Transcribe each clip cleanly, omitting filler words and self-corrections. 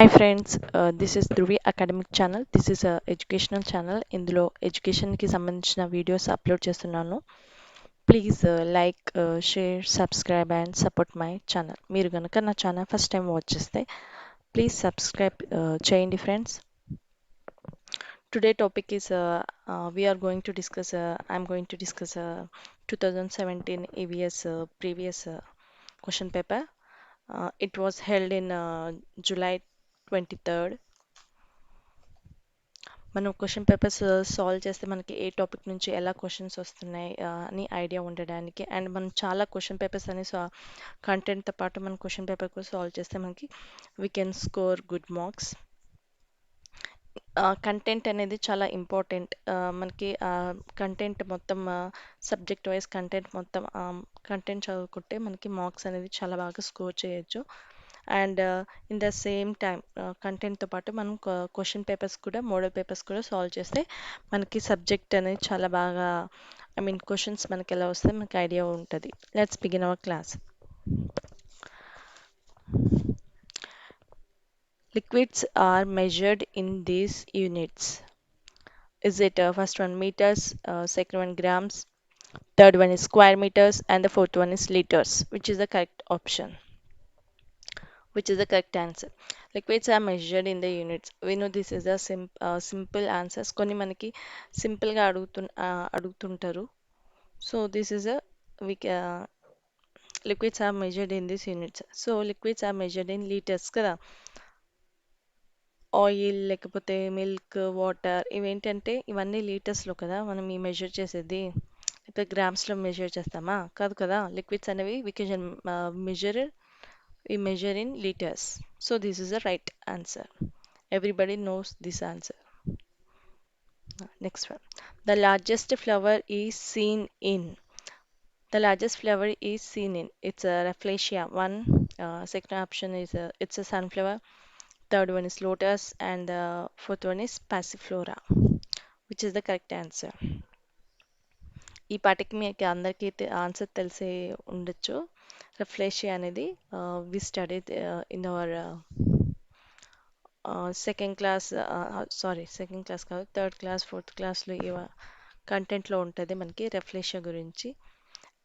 Hi friends, this is Dhruvi academic channel. This is a educational channel. ఇందులో education కి సంబంధించిన videos upload చేస్తున్నాను. Please like, share, subscribe and support my channel. మీరు కనుక నా channel first time watch చేస్తే please subscribe చేయండి friends. Today topic is we are going to discuss. I'm going to discuss 2017 EVS previous question paper. It was held in July 23rd. మనం question papers solve చేస్తే మనకి ఏ topic నుంచి ఎలా questions వస్తున్నాయి అని idea ఉండడానికి and మనం చాలా క్వశ్చన్ పేపర్స్ అని కంటెంట్తో పాటు మనం క్వశ్చన్ పేపర్ కూడా సాల్వ్ చేస్తే మనకి we can score good marks. Content అనేది చాలా ఇంపార్టెంట్. మనకి కంటెంట్ మొత్తం సబ్జెక్ట్ వైజ్ కంటెంట్ మొత్తం కంటెంట్ చదువుకుంటే మనకి మార్క్స్ అనేది చాలా బాగా స్కోర్ చేయొచ్చు. And in the same time కంటెంట్తో పాటు మనం క్వశ్చన్ పేపర్స్ కూడా మోడల్ పేపర్స్ కూడా సాల్వ్ చేస్తే మనకి సబ్జెక్ట్ అనేది చాలా బాగా క్వశ్చన్స్ మనకి ఎలా వస్తే మనకి ఐడియా ఉంటుంది. Let's begin our class. Liquids are measured in these units. Is it first one meters, second one grams, third one is square meters, and the fourth one is liters? Which is the correct option? Which is the correct answer? Liquids are measured in the units. We know this is a simple answers. కొన్ని మనకి simple గా అడుగుతుంటారు. So this is a we liquids are measured in these units. So liquids are measured in liters కదా. Oil లేకపోతే milk, water ఇవేంటంటే ఇవన్నీ లీటర్స్లో కదా మనం ఈ మెజర్ చేసేది. లేకపోతే గ్రామ్స్లో మెజర్ చేస్తామా? కాదు కదా. లిక్విడ్స్ అనేవి we can measure in litres. So this is the right answer. Everybody knows this answer. Next one. The largest flower is seen in. The largest flower is seen in. It's a Rafflesia. One. Second option is it's a sunflower. Third one is lotus, and the fourth one is passiflora. Which is the correct answer? ఈ పాటికి మీకు అందరికీ answer తెలిసే ఉండొచ్చు. Rafflesia అనేది we studied in our second class second class కాదు, third class, fourth క్లాస్లో కంటెంట్లో ఉంటుంది మనకి Rafflesia గురించి.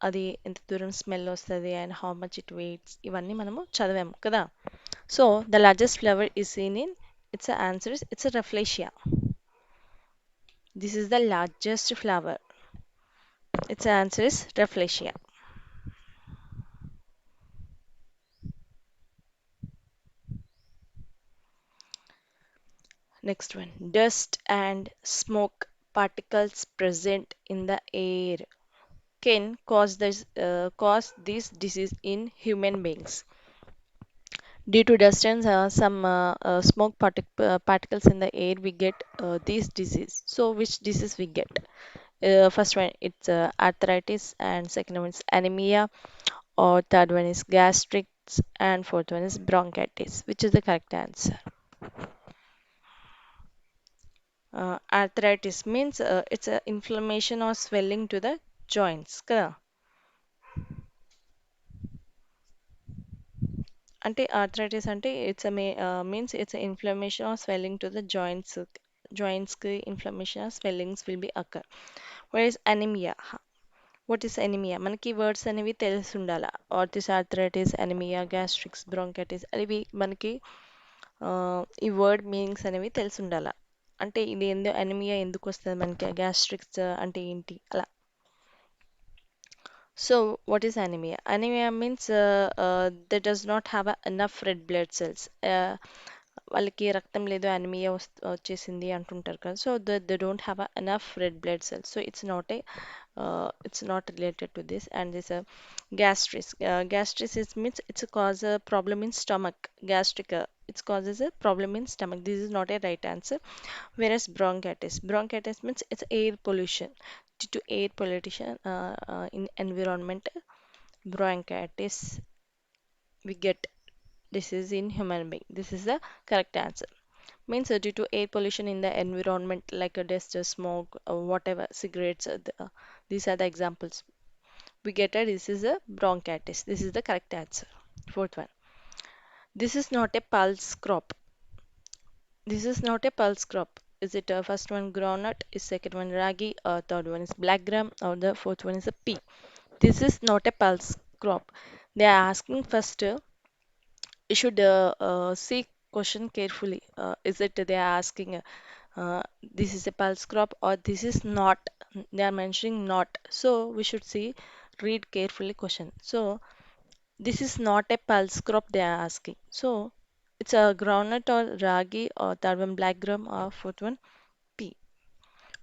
అది ఎంత దూరం స్మెల్ వస్తుంది and how much it weights ఇవన్నీ మనము చదివాము కదా. So the largest flower is seen in it's answer it's Rafflesia. This is the largest flower. Its answer is Rafflesia. Next one. Dust and smoke particles present in the air can cause this disease in human beings. Due to dust and some smoke particles in the air, we get this disease. So, which disease we get? First one, it's arthritis, and second one is anemia, or third one is gastritis, and fourth one is bronchitis. Which is the correct answer? Arthritis means it's a inflammation or swelling to the joints. Kada? అంటే arthritis అంటే it's means it's inflammation or swelling to the జాయింట్స్కి inflammation or swellings will be occur. వైస్ anaemia. What is anaemia? మనకి words అనేవి తెలిసి ఉండాలా. ఆర్థిస్, arthritis, anaemia, gastritis, bronchitis అనేవి మనకి ఈ వర్డ్ మీనింగ్స్ అనేవి తెలిసి ఉండాలా. అంటే ఇది అనీమియా ఎందుకు వస్తుంది మనకి, గ్యాస్ట్రిక్స్ అంటే ఏంటి అలా. So, what is anemia? Anemia means they does not have enough red blood cells. వాళ్ళకి రక్తం లేదు, అనీమియా వచ్చేసింది అంటుంటారు కదా. So they don't have enough red blood cells. So it's not related to this. And this gastritis means it's a cause a problem in stomach. Gastric it causes a problem in stomach. This is not a right answer. Whereas bronchitis means it's air pollution. Due to air pollution in environment, bronchitis we get. This is in human being. This is the correct answer. Means due to air pollution in the environment, like a dust, smoke, whatever, cigarettes. These are the examples. We get a this is a bronchitis. This is the correct answer. Fourth one. This is not a pulse crop. This is not a pulse crop. Is it first one groundnut, is second one ragi, or third one is black gram, or the fourth one is a pea? This is not a pulse crop. They are asking first. You should see question carefully. Is it they are asking this is a pulse crop or this is not? They are mentioning not. So we should see, read carefully question. So this is not a pulse crop they are asking. So it's a groundnut or ragi or third one black gram or fourth one pea,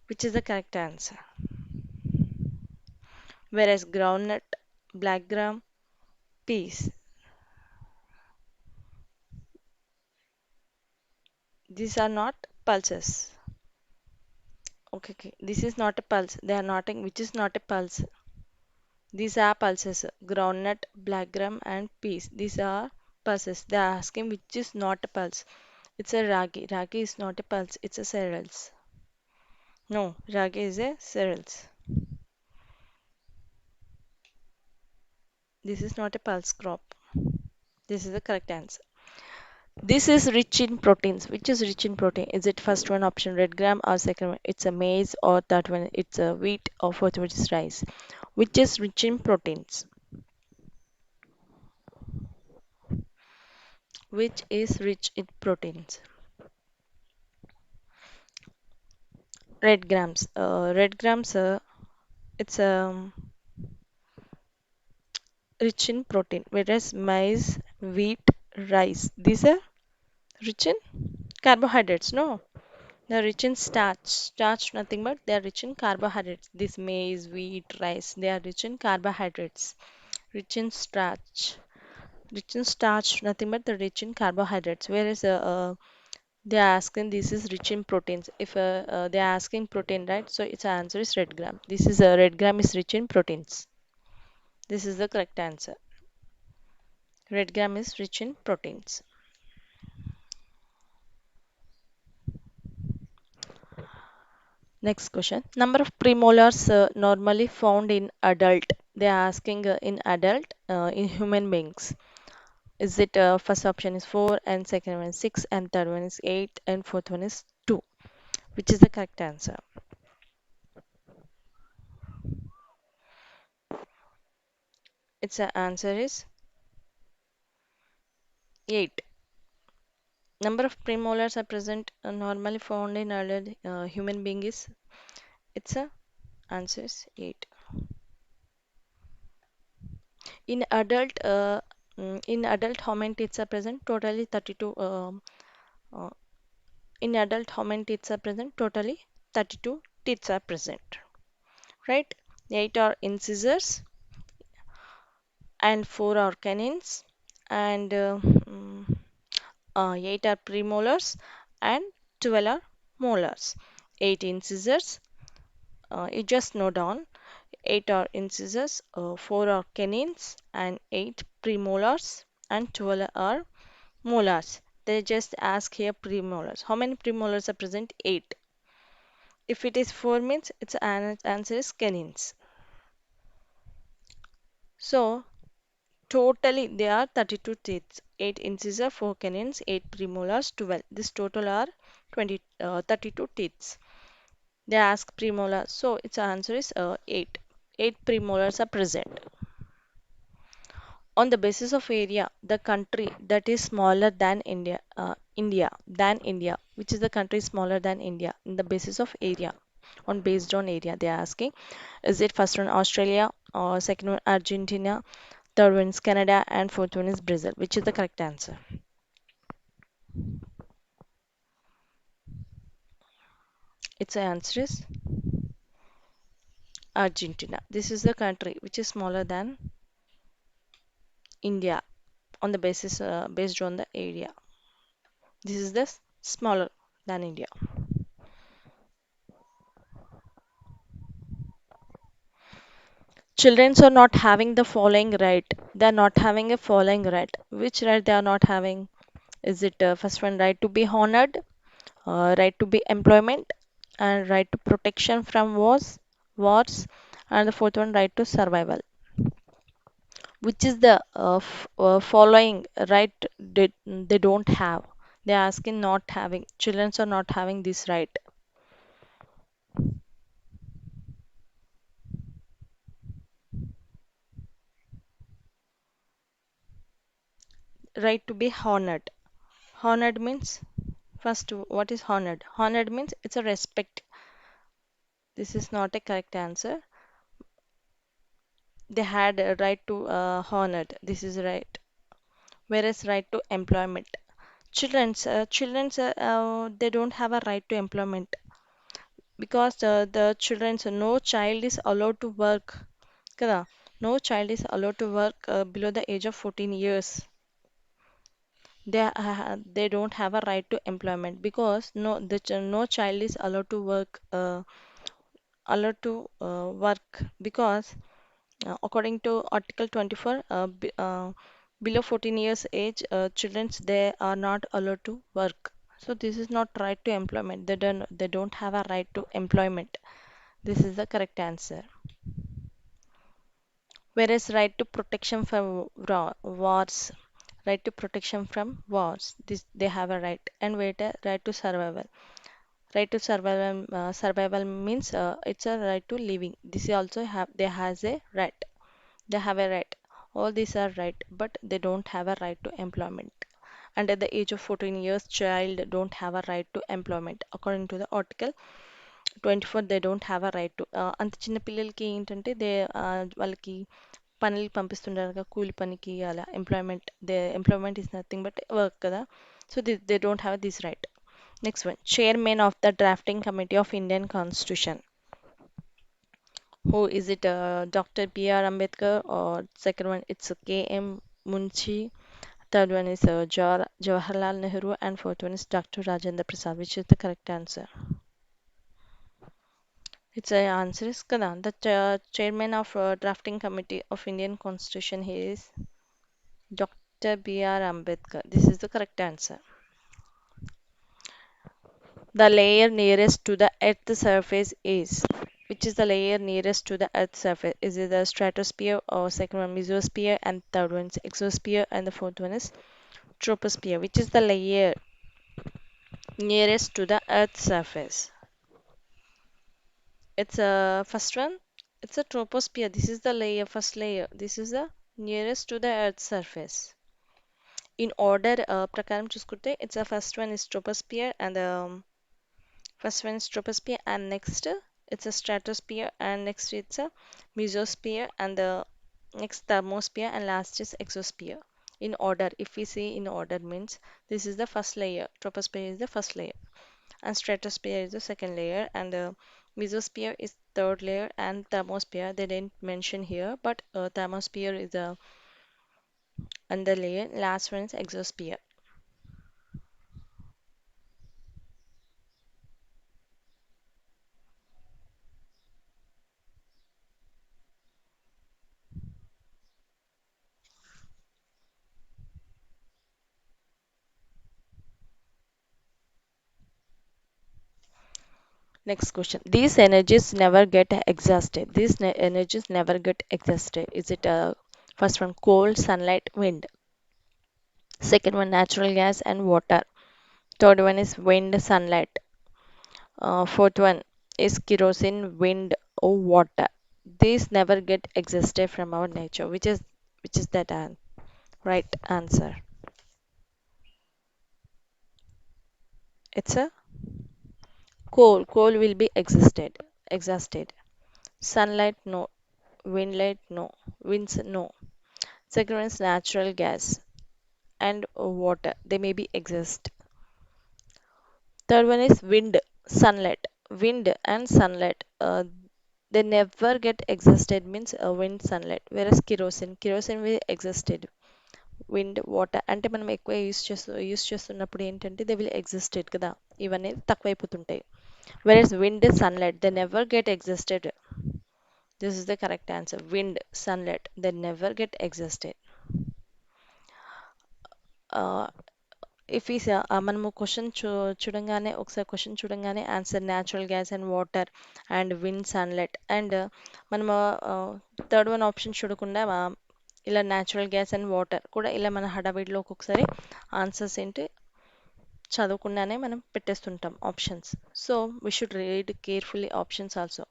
which is the correct answer. Whereas groundnut, black gram, peas, these are not pulses. Okay, okay. This is not a pulse. They are not, which is not a pulse. These are pulses. Groundnut, black gram, and peas. These are pulses. They are asking which is not a pulse. It's a ragi. Ragi is not a pulse. It's a cereals. No, ragi is a cereals. This is not a pulse crop. This is the correct answer. This is rich in proteins. Which is rich in protein? Is it first one option red gram or second one it's a maize or third one it's a wheat or fourth one is rice? Which is rich in proteins? Which is rich in proteins? Red grams. Red grams. It's rich in protein, whereas maize, wheat, rice. These are rich in carbohydrates. No, they are rich in starch. Starch, nothing but they are rich in carbohydrates. This maize, wheat, rice. They are rich in carbohydrates. Rich in starch. Rich in starch, nothing but the rich in carbohydrates. Whereas they are asking this is rich in proteins. If they are asking protein, right? So its answer is red gram. This is a red gram is rich in proteins. This is the correct answer. Red gram is rich in proteins. Next question. Number of premolars normally found in adult. They are asking in adult in human beings. Is it first option is 4 and second one is 6 and third one is 8 and fourth one is 2? Which is the correct answer? Its answer is 8. Number of premolars are present normally found in adult human being is its answer is 8. In adult how many teeth are present? Totally 32. Uh, in adult how many teeth are present? Totally 32 teeth are present. Right? 8 are incisors and 4 are canines and 8 are premolars and 12 are molars. 8 incisors, you just note down 8 are incisors, 4 are canines, and 8 premolars, and 12 are molars. They just ask here premolars. How many premolars are present? 8. If it is 4 means its answer is canines. So totally there are 32 teeth. 8 incisors, 4 canines, 8 premolars, 12. This total are 32 teeth. They ask premolar. So its answer is 8. 8 premolars are present. On the basis of area, the country that is smaller than India, which is the country smaller than India in the basis of area, on based on area, they are asking, is it first one Australia or second one Argentina, third one is Canada, and fourth one is Brazil, which is the correct answer? Its answer is Argentina. This is the country which is smaller than India on the basis based on the area. This is the smaller than India. Children are not having the following right. They are not having a following right. Which right they are not having? Is it first one right to be honored, right to be employment, and right to protection from wars, and the fourth one right to survival. Which is the following right they don't have? They are asking not having. Children are not having this right. Right to be honored. Honored means, first, what is honored? Honored means it's a respect. This is not a correct answer. They had a right to honored. This is right. Whereas right to employment. Children's, they don't have a right to employment because the children's, no child is allowed to work. Kada? No child is allowed to work below the age of 14 years. They don't have a right to employment because no child is allowed to work because according to Article 24, below 14 years age, children they are not allowed to work. So this is not right to employment. They don't have a right to employment. This is the correct answer. Whereas right to protection from wars, right to protection from wars, this they have a right, and wait, a right to survival. Right to survival means it's a right to living. This is also have they has a right. They have a right. All these are right, but they don't have a right to employment. Under the age of 14 years, child don't have a right to employment. According to the article 24, they don't have a right to. అంత చిన్న పిల్లలకి ఏంటంటే వాళ్ళకి పనులు పంపిస్తుంటారు కదా కూలి పనికి అలా employment is nothing but work కదా so they don't have this right. Next one chairman of the drafting committee of Indian constitution. Who is it? Dr. B.R. Ambedkar, or second one it's K.M. Munshi. Third one is Jawaharlal Nehru, and fourth one is Dr. Rajendra Prasad, which is the correct answer. Its answer is kada. The chairman of drafting committee of Indian Constitution he is Dr. B.R. Ambedkar. This is the correct answer. The layer nearest to the Earth's surface is. Which is the layer nearest to the Earth's surface? Is it the stratosphere or second one mesosphere and third one is exosphere and the fourth one is troposphere? Which is the layer nearest to the Earth's surface? It's a first one. It's a troposphere. This is the layer, first layer. This is the nearest to the Earth's surface. In order, prakaram చూసుకుంటే it's a first one is troposphere and first one is troposphere and next it's a stratosphere and next it's a mesosphere and the next thermosphere and last is exosphere. In order, if we see in order means this is the first layer, troposphere is the first layer and stratosphere is the second layer and mesosphere is third layer and thermosphere they didn't mention here but thermosphere is the under layer, last one is exosphere. Next question. These energies never get exhausted. These energies never get exhausted. Is it first one coal, sunlight, wind? Second one natural gas and water. Third one is wind, sunlight. Fourth one is kerosene, wind, or water. These never get exhausted from our nature. Which is that right answer? It's a coal. Coal will be existed. Exhausted. Sunlight no. Windlight no. Winds no. Second one is natural gas and water. They may be exist. Third one is wind, sunlight. Wind and sunlight. They never get exhausted means wind, sunlight. Whereas kerosene will existed. Wind, water అంటే మనం ఎక్కువ use చేస్తున్నప్పుడు ఏంటంటే they will existed కదా ఇవన్నీ తక్కువైపోతుంటాయి. Whereas wind, sunlight, they never get exhausted. This is the correct answer. Wind, sunlight, they never get exhausted. If ఈ మనము question చూడంగానే ఒకసారి క్వశ్చన్ చూడంగానే answer natural gas and water and wind sunlight and మనము third one option చూడకుండా ఇలా natural gas and water కూడా ఇలా మన హడావిడిలో ఒక్కొక్కసారి ఆన్సర్స్ ఏంటి చదవకుండానే మనం పెట్టేస్తుంటాం options. So we should read carefully options also.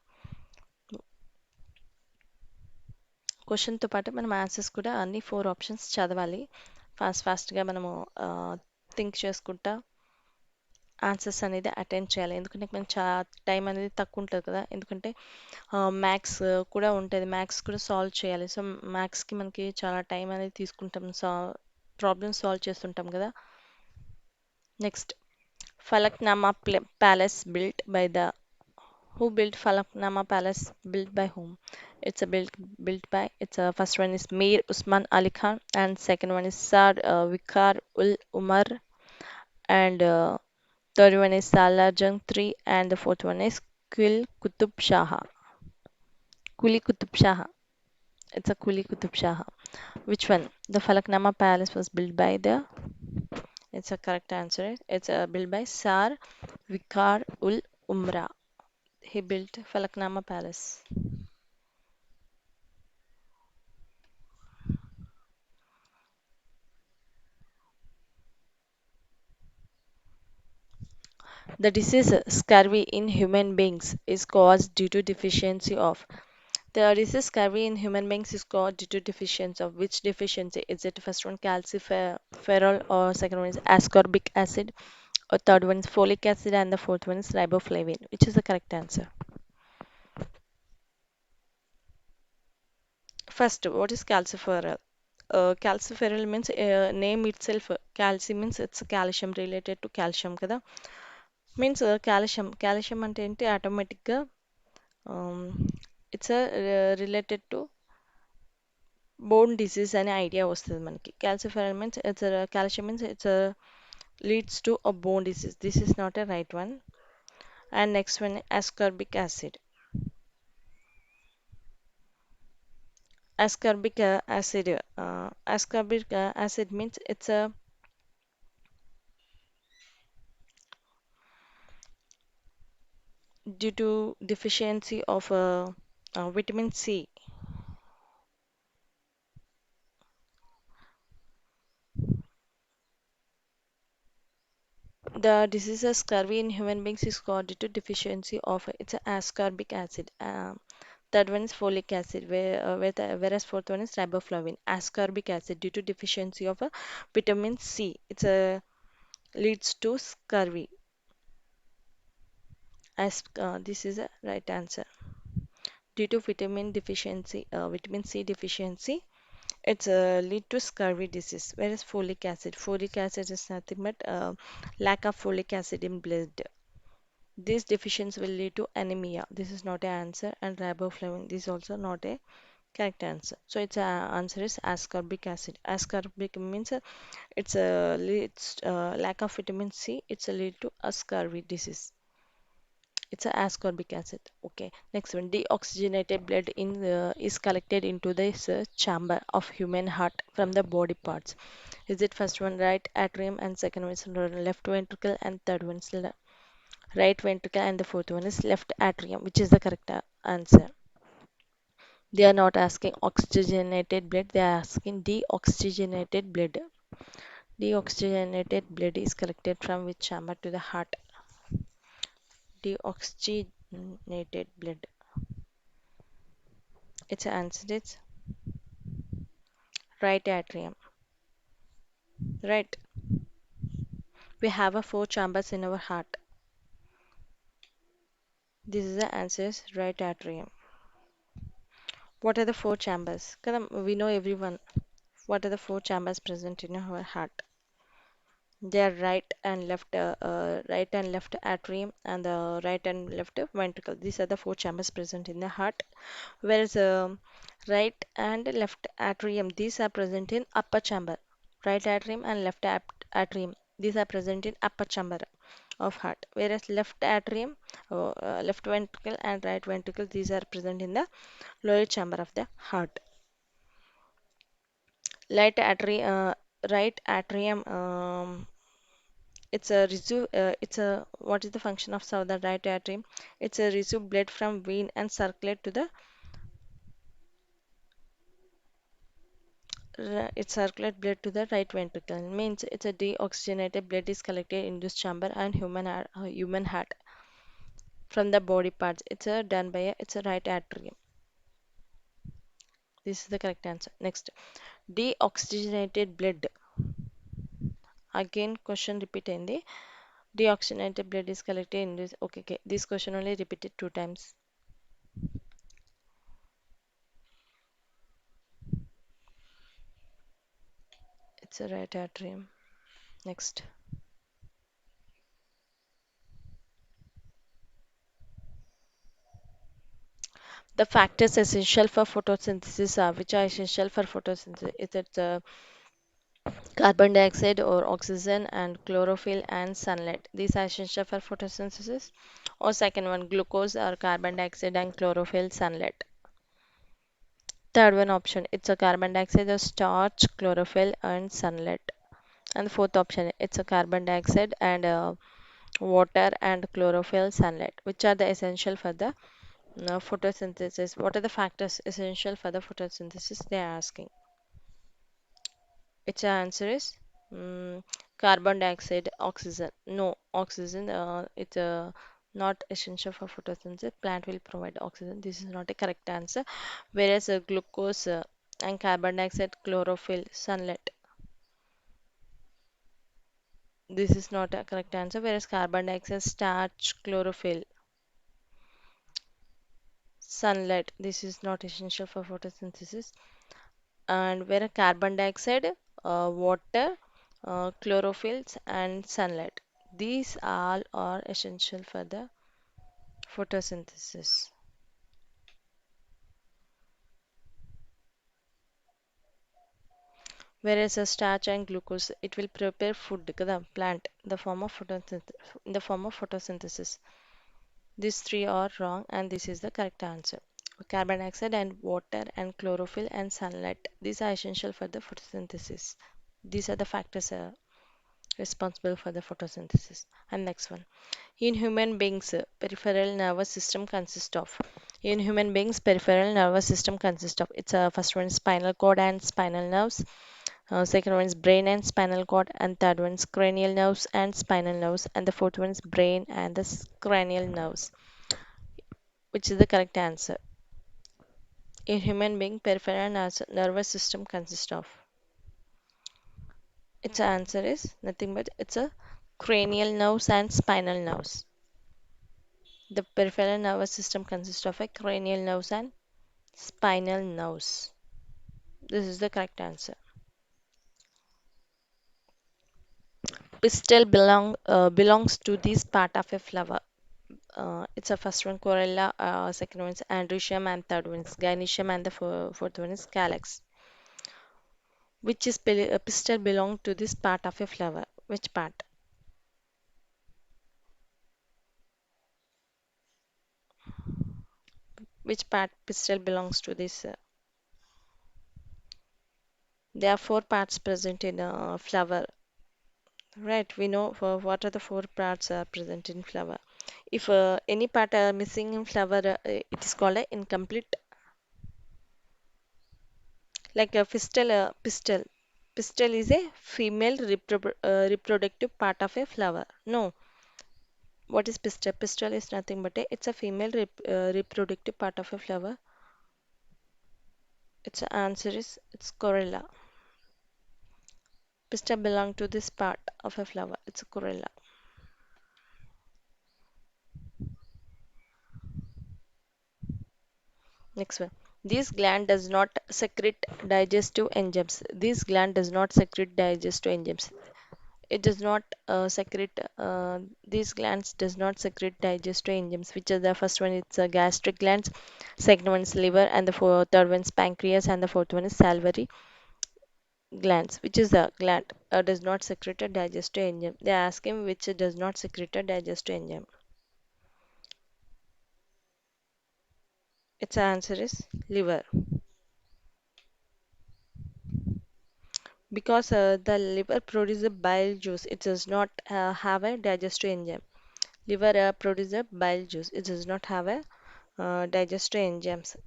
క్వశ్చన్తో పాటు మనం ఆన్సర్స్ కూడా అన్ని 4 ఆప్షన్స్ చదవాలి. ఫాస్ట్గా మనము థింక్ చేసుకుంటా ఆన్సర్స్ అనేది అటెండ్ చేయాలి. ఎందుకంటే మనకి టైం అనేది తక్కువ ఉంటుంది కదా. ఎందుకంటే మ్యాథ్స్ కూడా ఉంటుంది, మ్యాథ్స్ కూడా సాల్వ్ చేయాలి. సో మ్యాథ్స్కి మనకి చాలా టైం అనేది తీసుకుంటాం, ప్రాబ్లమ్స్ సాల్వ్ చేస్తుంటాం కదా. Next, Falaknuma palace built by the who built Falaknama Palace? Built by whom? It's a built by. It's a first one is Mir Usman Ali Khan, and second one is Sar Vikar ul Umar, and third one is Salah Jung 3, and the fourth one is Kul Kutub Shah. Kuli Kutub Shah. It's a Kuli Kutub Shah. Which one? The Falaknama Palace was built by the. It's a correct answer. It's built by Sar Vikar ul Umra. He built Falaknama Palace. The disease scurvy in human beings is caused due to deficiency of. The disease scurvy in human beings is caused due to deficiency of. Which deficiency? Is it first one calciferol, or second one is ascorbic acid, or third one is folic acid, and the fourth one is riboflavin? Which is the correct answer? First, what is calciferol? Calciferol means name itself. Calci means it's calcium, related to calcium kada. Means calcium అంటే ఏంటి? ఆటోమేటిక్గా it's related to bone disease అనే idea వస్తుంది మనకి. calciferol means it's a calcium means it's a leads to a bone disease. This is not a right one. And next one, ascorbic acid. Ascorbic acid means it's a due to deficiency of vitamin C. The disease of scurvy in human beings is caused due to deficiency of it's a ascorbic acid. Third one is folic acid, whereas fourth one is riboflavin. Ascorbic acid due to deficiency of vitamin C. It's a leads to scurvy. This is a right answer. Due to vitamin C deficiency, it's lead to scurvy disease. Whereas folic acid is nothing but lack of folic acid in blood. This deficiency will lead to anemia. This is not an answer. And riboflavin, this is also not a correct answer. So its answer is ascorbic acid. Ascorbic means it's a leads lack of vitamin C. It's a lead to a scurvy disease. It's a ascorbic acid. Okay. Next one, deoxygenated blood is collected into this chamber of human heart from the body parts. Is it first one right atrium, and second one is left ventricle, and third one is right ventricle, and the fourth one is left atrium? Which is the correct answer? They are not asking oxygenated blood, they are asking deoxygenated blood. Deoxygenated blood is collected from which chamber to the heart? Deoxygenated blood. Its answer is right atrium. Right. We have a 4 chambers in our heart. This is the answer is right atrium. What are the 4 chambers? We know everyone. What are the 4 chambers present in our heart? They are right and left atrium, and the right and left ventricle. These are the 4 chambers present in the heart. Whereas right and left atrium, these are present in upper chamber. Right atrium and left atrium, these are present in upper chamber of heart. Whereas left atrium, left ventricle and right ventricle, these are present in the lower chamber of the heart. Right atrium, right atrium. It's a receive. It's a what is the function of southern right atrium? It's a receive blood from vein and circulate to the It circulates blood to the right ventricle. Means it's a deoxygenated blood is collected in this chamber and human heart from the body parts. It's a done by it's a right atrium. This is the correct answer. Next, deoxygenated blood. Again, question repeat in the deoxygenated blood is collected in this. Okay, okay. This question only repeated 2 times. It's a right atrium. Next, the factors essential for photosynthesis are which are essential for photosynthesis? Is it carbon dioxide or oxygen and chlorophyll and sunlight? These are essential for photosynthesis. Or second one, glucose or carbon dioxide and chlorophyll, sunlight. Third one option, it's a carbon dioxide, a starch, chlorophyll, and sunlight. And the fourth option, it's a carbon dioxide and water and chlorophyll, sunlight. Which are the essential for the photosynthesis? What are the factors essential for the photosynthesis? They are asking. Its answer is carbon dioxide, oxygen. No, oxygen. It's not essential for photosynthesis. Plant will provide oxygen. This is not a correct answer. Whereas glucose and carbon dioxide, chlorophyll, sunlight. This is not a correct answer. Whereas carbon dioxide, starch, chlorophyll, sunlight. This is not essential for photosynthesis. And where carbon dioxide, water, chlorophylls, and sunlight. These all are essential for the photosynthesis. Whereas a starch and glucose, it will prepare food, the plant, in the form of photosynthesis. These three are wrong, and this is the correct answer. Carbon dioxide and water and chlorophyll and sunlight. These are essential for the photosynthesis. These are the factors responsible for the photosynthesis. And next one. In human beings, peripheral nervous system consists of. In human beings, peripheral nervous system consists of. It's first one is spinal cord and spinal nerves. Second one is brain and spinal cord, and third one is cranial nerves and spinal nerves, and the fourth one is brain and the cranial nerves. Which is the correct answer? In human being, peripheral nervous system consists of. Its answer is nothing but it's a cranial nerves and spinal nerves. The peripheral nervous system consists of a cranial nerves and spinal nerves. This is the correct answer. Pistil belongs to this part of a flower. It's a first one corolla, second one is androecium, and third one is gynoecium, and the fourth one is calyx. Which is pistil belong to this part of a flower? Which part? Which part pistil belongs to this? There are four parts present in a flower. Right, we know for what are the four parts are present in flower. If any part are missing in flower, it is called a incomplete. Like a pistil. Pistil is a female reproductive part of a flower. No, what is pistil? Pistil is nothing but it's a female reproductive part of a flower. Its answer is it's corolla. Pistil belong to this part of a flower. It's a corolla. Next one. This gland does not secrete digestive enzymes. This gland does not secrete digestive enzymes. It does not secrete. These glands does not secrete digestive enzymes. Which is the first one? It's gastric glands. Second one is liver, and the third one is pancreas, and the fourth one is salivary glands. Which is the gland does not secrete a digestive enzyme. They ask him which does not secrete a digestive enzyme. Its answer is liver. Because the liver produces bile juice, it does not have a digestive enzyme. Liver produces bile juice, it does not have a digestive enzymes.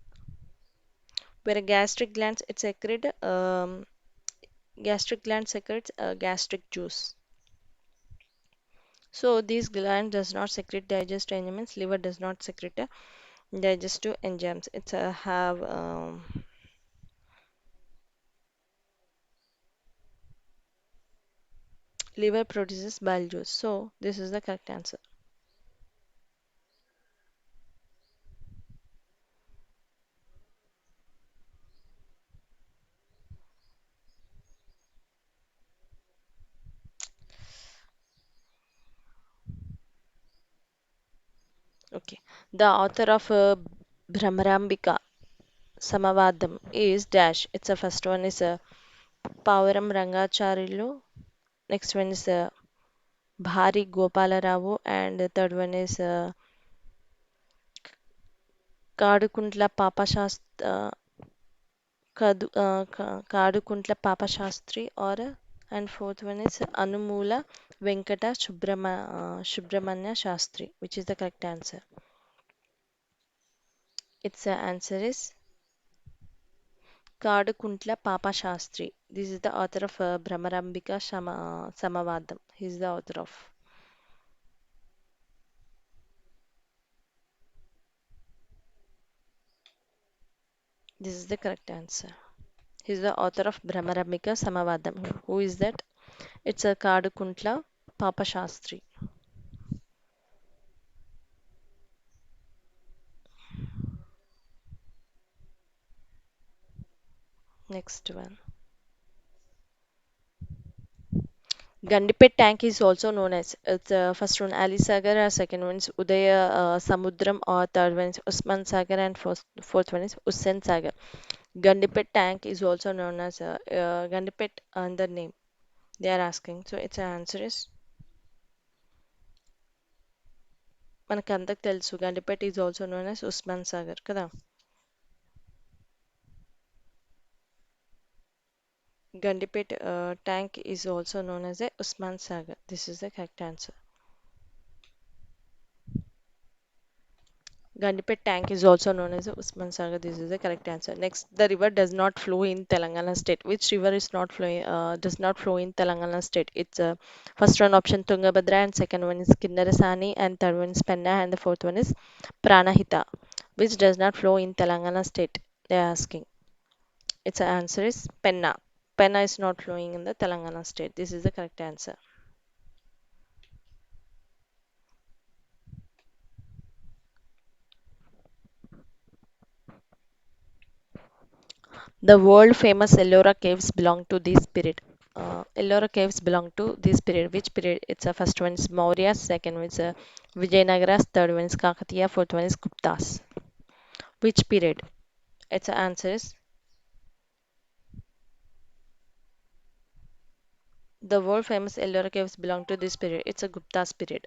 Where gastric glands, it secrete. Gastric gland secretes gastric juice. So these gland does not secrete digestive enzymes. Liver does not secrete digestive enzymes. It's a have liver produces bile juice. So this is the correct answer. Okay. The author of Brahmarambika Samavadam is dash. It's a first one is Pavaram Rangacharilu. Next one is Bhari Gopalaravu, and the third one is Kadukuntla Papa Kadukuntla Papa Shastri, or and fourth one is Anumula Venkata Subramanya Shastri, which is the correct answer. Its answer is Kadukuntla Papa Shastri. This is the author of Brahmarambika Samavadam. He is the author of. This is the correct answer. He is the author of Brahmarambika Samavadam. Who is that? It's a Kadukuntla Papa Shastri. Next one. Gandipet tank is also known as it's first one Ali Sagar, second one is Udaya Samudram, or third one is Usman Sagar, and fourth one is Ussen Sagar. Gandipet tank is also known as Gandipet under name. They are asking, so its answer is మనకు అందరికి తెలుసు Gandipet is also known as Usman Sagar కదా. Gandipet tank is also known as a Usman Sagar. This is the correct answer. Gandipet tank is also known as the Usman Sagar. This is the correct answer. Next, the river does not flow in Telangana state. Which river is not flowing? Does not flow in Telangana state? It's first one option Tungabhadra, and second one is Kindarasani, and third one is Penna, and the fourth one is Pranahita. Which does not flow in Telangana state? They are asking. Its answer is Penna. Penna is not flowing in the Telangana state. This is the correct answer. The world famous Ellora caves belong to this period. Ellora caves belong to this period. Which period? It's a first one is Maurya, second one is Vijayanagaras, third one is Kakatiya, fourth one is Guptas. Which period? Its answer is the world famous Ellora caves belong to this period. It's a Gupta's period.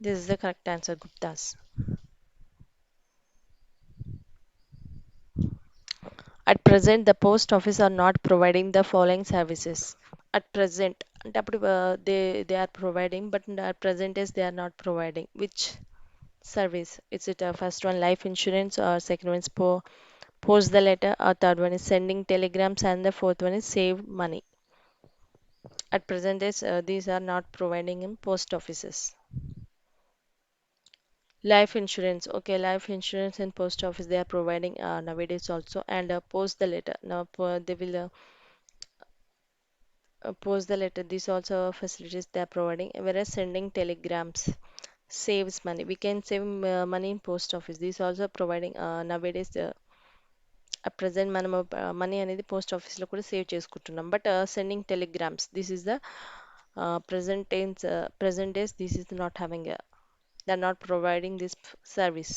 This is the correct answer, Guptas. At present, the post office are not providing the following services. At present, అంటే అప్పుడు, they are providing, but at present is they are not providing. Which service? Is it first one life insurance, or second one is post the letter, or third one is sending telegrams, and the fourth one is save money? At present is these are not providing in post offices. Life insurance, okay, life insurance and post office they are providing nowadays also, and post the letter. Now they will post the letter. These also facilities they are providing, whereas sending telegrams saves money. We can save money in post office. These also providing nowadays. At present మనము money అనేది post ఆఫీస్లో కూడా save చేసుకుంటున్నాం, but sending telegrams this is the present days this is not having a, they are not providing this service,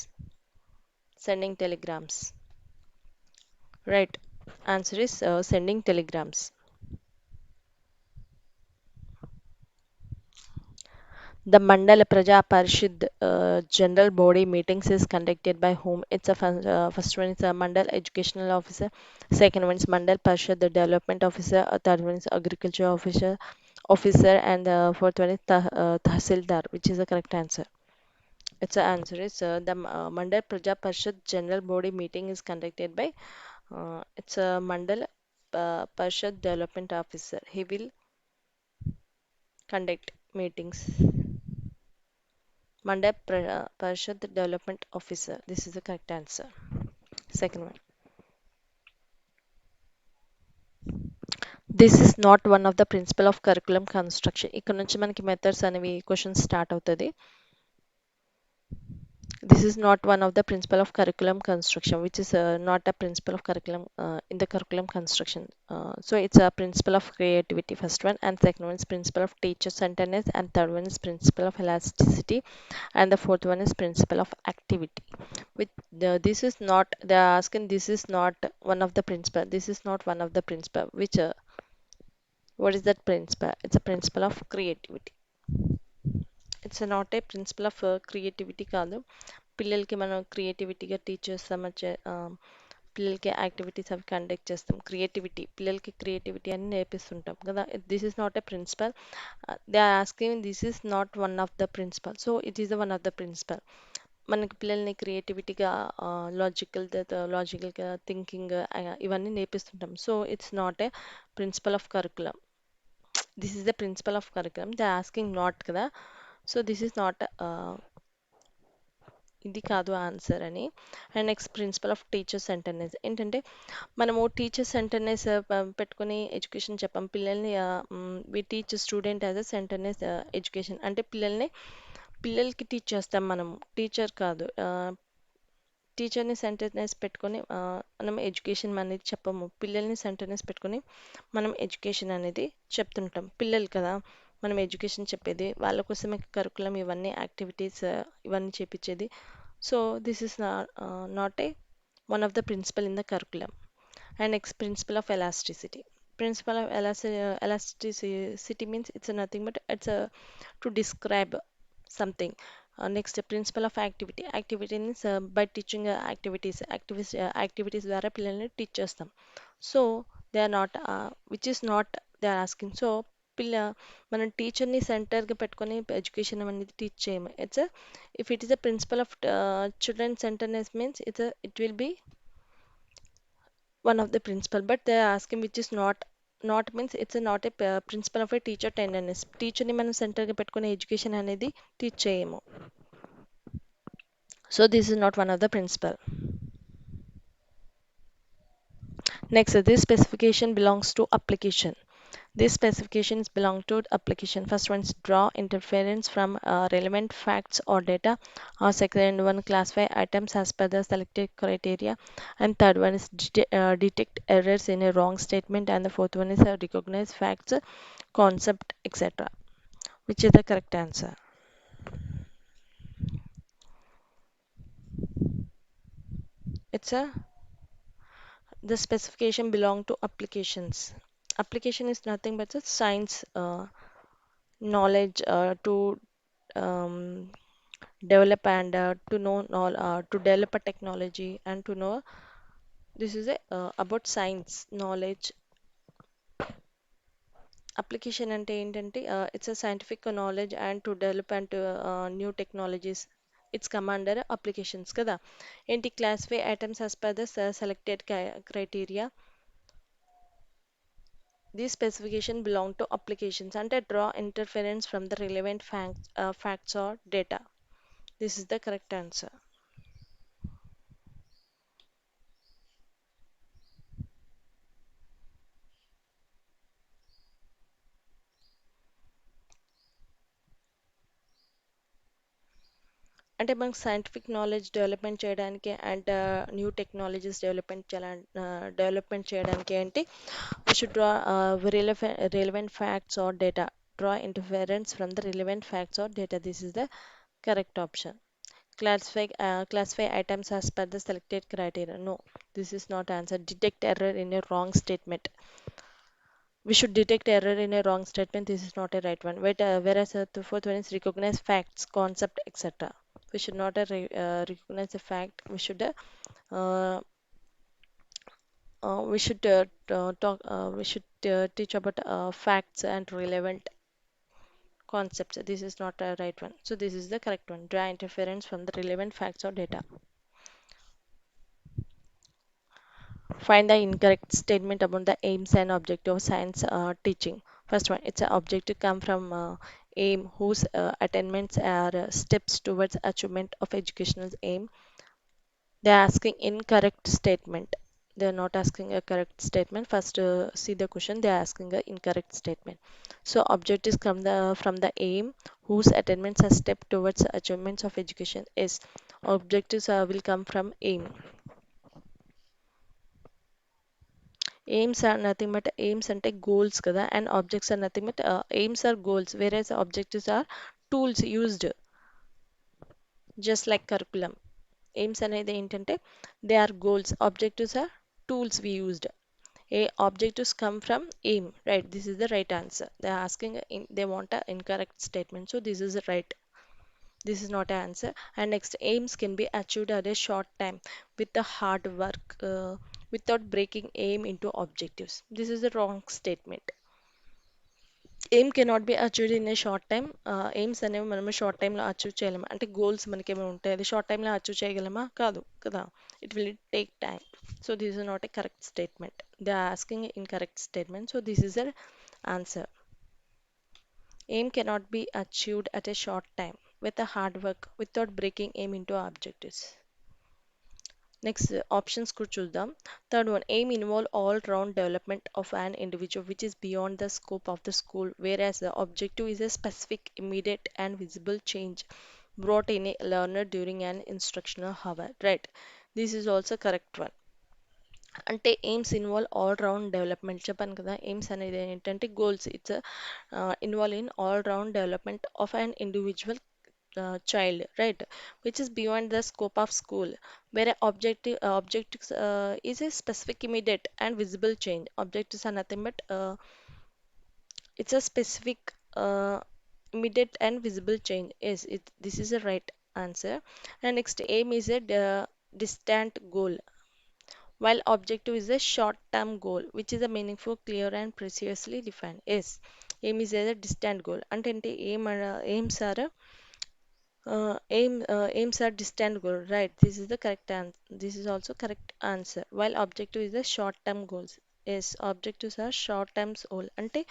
sending telegrams, right? Answer is sending telegrams. The Mandala Praja Parishad general body meetings is conducted by whom? It's a first one is a Mandal educational officer, second one is Mandal Parishad the development officer, third one is agriculture officer, and the fourth one is Tahsildar, which is the correct answer. Its answer is the Mandal Praja Parishad General Body meeting is conducted by it's a Mandal Parishad Development Officer. He will conduct meetings. Mandal Parishad Development Officer. This is the correct answer. Second one. This is not one of the principle of curriculum construction. ఇక్కడ నుంచి మనకి methods అనేవి questions start అవుతుంది. This is not one of the principle of curriculum construction, which is not a principle of curriculum in the curriculum construction. So it's a principle of creativity, first one, and second one is principle of teacher centeredness, and third one is principle of elasticity, and the fourth one is principle of activity. With this is not, they are asking, this is not one of the principle. This is not one of the principle. Which what is that principle? It's a principle of creativity. It's not a principle of creativity కాదు. పిల్లలకి మనం క్రియేటివిటీగా teach చేస్తాం, పిల్లలకి activities అవి conduct చేస్తాం. Creativity, పిల్లలకి creativity అని నేర్పిస్తుంటాం కదా. This is not a principle. They are asking this is not one of the principle, so it is one of the principle. మనకి పిల్లల్ని క్రియేటివిటీగా లాజికల్గా థింకింగ్ ఇవన్నీ నేర్పిస్తుంటాం. So it's not a principle of curriculum. This is the principle of curriculum. They are asking not కదా. So this is not ఇది కాదు answer అని. And next principle of teacher centredness ఏంటంటే, మనము టీచర్ సెంటర్నెస్ పెట్టుకొని education చెప్పాం పిల్లల్ని. We teach student as a centredness education అంటే పిల్లలకి టీచ్ చేస్తాం మనం, టీచర్ కాదు. టీచర్ని సెంటర్నెస్ పెట్టుకొని మనం ఎడ్యుకేషన్ అనేది చెప్పము. పిల్లల్ని సెంటర్నెస్ పెట్టుకొని మనం ఎడ్యుకేషన్ అనేది చెప్తుంటాం. పిల్లలు కదా మనం ఎడ్యుకేషన్ చెప్పేది, వాళ్ళ కోసమే కరికులం ఇవన్నీ యాక్టివిటీస్ ఇవన్నీ చేపించేది. So this is not a one of the principle in the curriculum. And next principle of elasticity. Principle of elasticity means it's a nothing but it's a to describe something. Next principle of activity. Activity means by teaching activities ద్వారా పిల్లల్ని teach చేస్తాం. So they are not, which is not they are asking. సో మనం టీచర్ని సెంటర్గా పెట్టుకొని education అనేది teach చేయము. It's if it is a principle of children centredness means it will be one of the principle, but they are asking which is not means it's a not a principle of a teacher tenderness. Teacher ని మనం centre గా పెట్టుకునే education అనేది teach చేయము. So this is not one of the principle. Next, this specification belongs to application. These specifications belong to application. First one is draw interference from relevant facts or data. Or second one, classify items as per the selected criteria. And third one is detect errors in a wrong statement. And the fourth one is recognize facts, concept, etc. Which is the correct answer? It's a the specification belong to applications. Application is nothing but a science knowledge to um, develop and to know to develop a technology and to know. This is a about science knowledge. Application అంటే ఏంటంటే it's a scientific knowledge and to develop and new technologies. It's come under applications కదా. ఏంటి, classify items as per the selected criteria. These specification belong to applications and draw interference from the relevant facts or data. This is the correct answer. అంటే మనకు scientific knowledge development చేయడానికి and new technologies development చేయడానికి ఏంటి, we should draw relevant facts or data. Draw interference from the relevant facts or data. This is the correct option. Classify items as per the selected criteria. No, this is not answer. Detect error in a wrong statement. We should detect error in a wrong statement. This is not a right one. Whereas the fourth one is recognize facts, concept, etc. We should not recognize a fact. Uh, we should talk. We should teach about facts and relevant concepts. This is not a right one. So this is the correct one. Draw interference from the relevant facts or data. Find the incorrect statement about the aims and objective of science teaching. First one, it's an objective come from aim whose attainments are steps towards achievement of educational aim. They're asking incorrect statement. They're not asking a correct statement. First, see the question. They're asking an incorrect statement. So, objectives come from the aim whose attainments are step towards achievements of education is. Objectives will come from aim. Aims are nothing but aims ante goals kada, and objects are nothing but aims are goals, whereas objectives are tools used, just like curriculum. Aims అనేది ఏంటంటే they are goals, objectives are tools we used. Objectives come from aim, right? This is the right answer. They are asking they want a incorrect statement, so this is right. This is not an answer. And next, aims can be achieved at a short time with the hard work, without breaking aim into objectives. This is the wrong statement. Aim cannot be achieved in a short time. Aims అనేవి మనం short టైంలో achieve చేయలేము. అంటే goals మనకేమో ఉంటాయి, అది short టైంలో achieve చేయగలమా? కాదు కదా. It will take time. So this is not a correct statement. They are asking incorrect statement. So this is the answer. Aim cannot be achieved at a short time with a hard work without breaking aim into objectives. Next, options could choose them. Third one, aim involve all-round development of an individual which is beyond the scope of the school, whereas the objective is a specific, immediate, and visible change brought in a learner during an instructional hour. Right. This is also correct one. అంటే AIIMS involve all round development చెప్పాను కదా. AIIMS అనేది ఏంటంటే goals. It's involve in all round development of an individual child, right, which is beyond the scope of school, where objectives is a specific, immediate, and visible change. Objectives are nothing but it's a specific, immediate, and visible change. Yes, this is the right answer. And next, aim is a distant goal, while objective is a short-term goal, which is a meaningful, clear, and precisely defined. Yes, aim is a distant goal. అంటే aims are aims are distant goal, right? This is the correct answer. This is also correct answer. While objective is the short-term goals. Yes, objectives are short-term goal. అంటే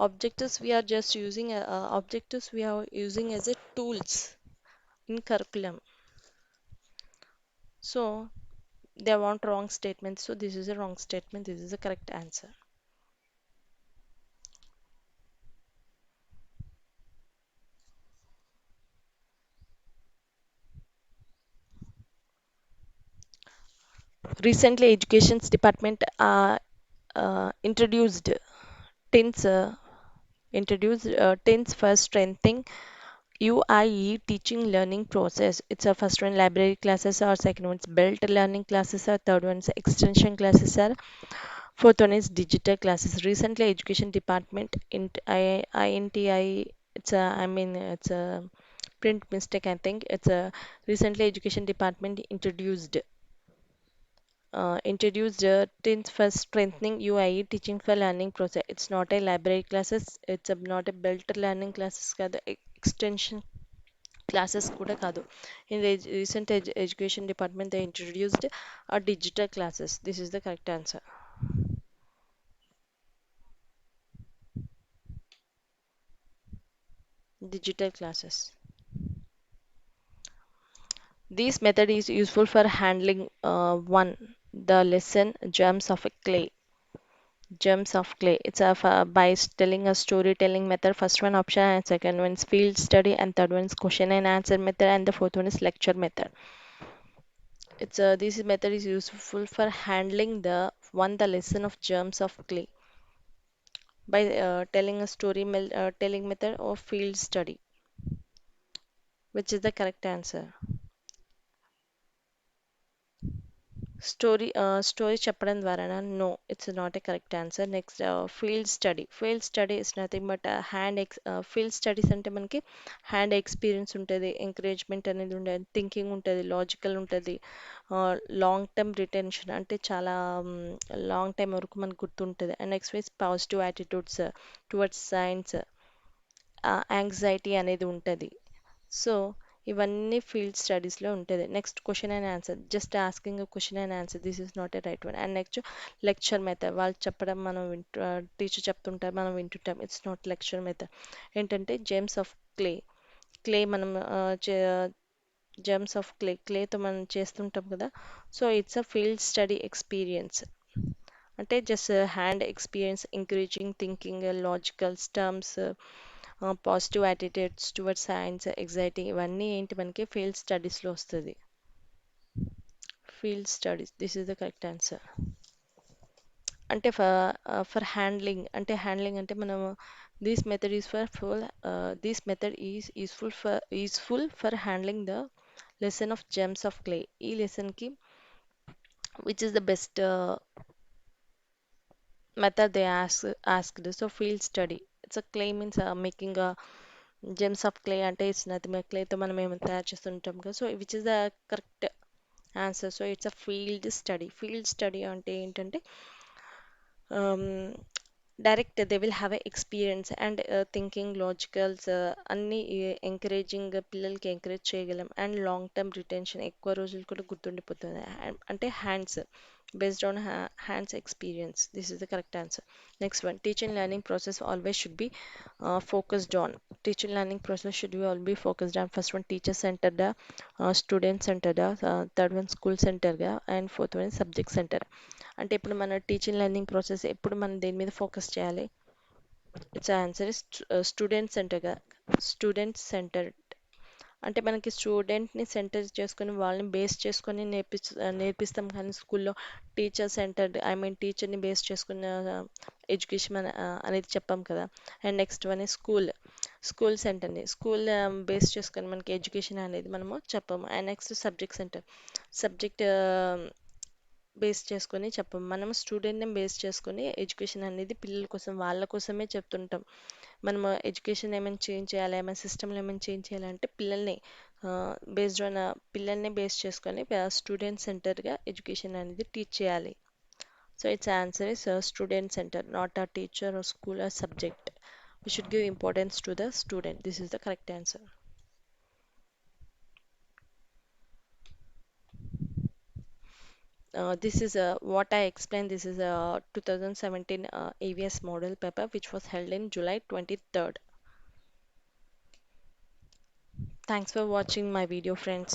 objectives we are just using objectives we are using as a tools in curriculum. So they want wrong statements. So this is a wrong statement. This is the correct answer. Recently, Education's Department introduced TINS for strengthening UIE teaching learning process. It's a first one library classes, or second one's built learning classes, or third one's extension classes, or fourth one is digital classes. Recently, Education Department INTI, it's a I mean it's a print mistake, I think. It's a recently Education Department introduced things for strengthening UIE teaching for learning process. It's not a library classes. It's not a built learning classes. Kaదు, extension classes kuda kaadu. In the recent education department, they introduced a digital classes. This is the correct answer. Digital classes. This method is useful for handling the lesson germs of a clay. Gems of clay. It's by telling a storytelling method. First one option, and second one is field study, and third one is question and answer method, and the fourth one is lecture method. It's this method is useful for handling the lesson of germs of clay by telling a telling method or field study, which is the correct answer. Story చెప్పడం ద్వారానా? No, it's not a correct answer. Next, field study. Field study is nothing but field studies అంటే మనకి hand experience ఉంటుంది, encouragement అనేది ఉంటుంది, thinking ఉంటుంది, logical ఉంటుంది, long term retention అంటే చాలా లాంగ్ టైం వరకు మనకు గుర్తుంటుంది. And next wise positive attitudes towards science, anxiety అనేది ఉంటుంది. సో ఇవన్నీ ఫీల్డ్ స్టడీస్లో ఉంటుంది. Next question and answer, just asking question and answer, this is not a right one. And next lecture method, వాళ్ళు చెప్పడం మనం టీచర్ చెప్తుంటారు మనం వింటుంటాం, ఇట్స్ నాట్ లెక్చర్ మెథడ్. ఏంటంటే జెమ్స్ ఆఫ్ క్లే, క్లే మనం జెమ్స్ ఆఫ్ క్లేతో మనం చేస్తుంటాం కదా. So it's a field study experience. అంటే just hand experience, encouraging thinking, logical terms, positive attitudes towards science, exciting, ఇవన్నీ ఏంటి మనకి ఫీల్డ్ స్టడీస్లో వస్తుంది. Field studies, this is the correct answer. అంటే ఫర్ హ్యాండ్లింగ్, అంటే హ్యాండ్లింగ్ అంటే మనం this method is for full, this method is useful for handling the lesson of gems of clay. ఈ లెసన్కి which is the best method they asked. So field study, it's a clay means making a gems of clay, అంటే it's nothing but క్లేతో మనం ఏమైనా తయారు చేస్తుంటాం కదా. So which is the correct answer. So it's a field study. Field study అంటే ఏంటంటే direct they will have a experience and thinking, logicals, అన్నీ encouraging, పిల్లలకి ఎంకరేజ్ చేయగలం. అండ్ లాంగ్ టర్మ్ రిటెన్షన్, ఎక్కువ రోజులు కూడా గుర్తుండిపోతుంది. అంటే hands, based on hands experience, this is the correct answer. Next one, teaching learning process always should be focused on. Teaching learning process should be always be focused on. First one, teacher centered, student centered, third one, school centered, and fourth one, subject centered. అంటే ఇప్పుడు మన teaching learning process ఎప్పుడు మనం దేని మీద focus చేయాలి? It's answer is student సెంటర్గా, student centre. అంటే మనకి స్టూడెంట్ని సెంటర్ చేసుకొని వాళ్ళని బేస్ చేసుకొని నేర్పిస్తాం, కానీ స్కూల్లో టీచర్ సెంటర్డ్, ఐ మీన్ టీచర్ని బేస్ చేసుకున్న ఎడ్యుకేషన్ అనేది చెప్పాం కదా. And next one school, school సెంటర్ని స్కూల్ బేస్ చేసుకొని మనకి ఎడ్యుకేషన్ అనేది మనము చెప్పాము. And next subject centre, subject base చేసుకొని చెప్పాము. మనం స్టూడెంట్ని బేస్ చేసుకొని ఎడ్యుకేషన్ అనేది పిల్లల కోసం, వాళ్ళ కోసమే చెప్తుంటాం. మనం ఎడ్యుకేషన్ ఏమైనా చేంజ్ చేయాలి, ఏమైనా సిస్టమ్లో ఏమైనా చేంజ్ చేయాలంటే పిల్లల్ని బేస్డ్ ఆన్ పిల్లల్ని బేస్ చేసుకొని స్టూడెంట్ సెంటర్గా ఎడ్యుకేషన్ అనేది టీచ్ చేయాలి. So it's answer is student centre, not a teacher or school or subject. We should give importance to the student. This is the correct answer. This is what I explained. This is a 2017 EVS model paper which was held in July 23rd. Thanks for watching my video, friends.